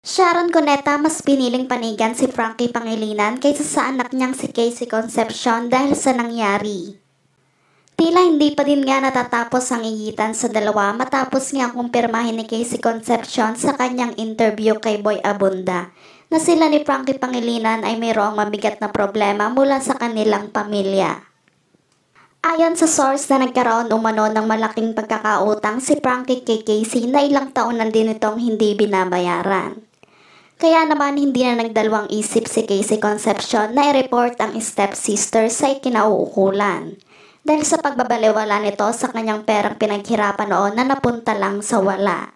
Sharon Cuneta mas piniling panigan si Frankie Pangilinan kaysa sa anak niyang si Casey Concepcion dahil sa nangyari. Tila hindi pa din nga natatapos ang igitan sa dalawa matapos nga kumpirmahin ni Casey Concepcion sa kanyang interview kay Boy Abunda na sila ni Frankie Pangilinan ay mayroong mabigat na problema mula sa kanilang pamilya. Ayon sa source na nagkaroon umano ng malaking pagkakautang si Frankie kay Casey na ilang taon na din itong hindi binabayaran. Kaya naman hindi na nagdalawang isip si Casey Concepcion na i-report ang stepsister sa ikinauukulan dahil sa pagbabaliwala nito sa kanyang perang pinaghirapan noon na napunta lang sa wala.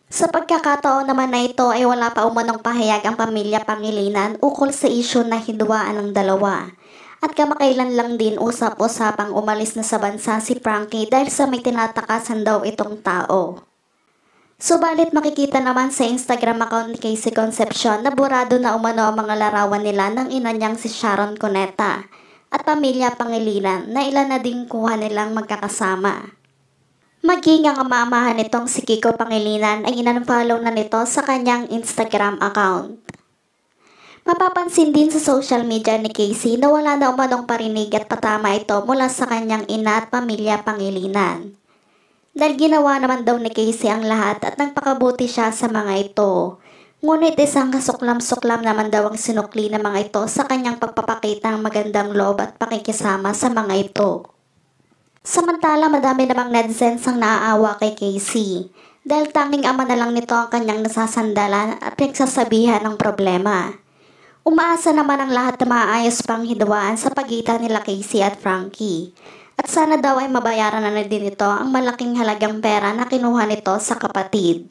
Sa pagkakataon naman na ito ay wala pa umanong pahayag ang pamilya Pangilinan ukol sa isyu na hidwaan ng dalawa. At kamakailan lang din usap-usapang umalis na sa bansa si Frankie dahil sa may tinatakasan daw itong tao. Subalit makikita naman sa Instagram account ni Casey Concepcion na burado na umano ang mga larawan nila ng ina niyang si Sharon Cuneta at pamilya Pangilinan na ilan na ding kuha nilang magkakasama. Maging ang amahan nitong si Kiko Pangilinan ay in-unfollow na nito sa kanyang Instagram account. Mapapansin din sa social media ni Casey na wala na umanong parinig at patama ito mula sa kanyang ina at pamilya Pangilinan. Dahil ginawa naman daw ni Casey ang lahat at nagpakabuti siya sa mga ito. Ngunit isang kasuklam-suklam naman daw ang sinukli ng mga ito sa kanyang pagpapakita ng magandang loob at pakikisama sa mga ito. Samantala madami namang netizens ang naaawa kay Casey dahil tanging ama na lang nito ang kanyang nasasandalan at nagsasabihan ng problema. Umaasa naman ang lahat na maayos pang hidwaan sa pagitan nila Casey at Frankie. At sana daw ay mabayaran na din ito ang malaking halagang pera na kinuha nito sa kapatid.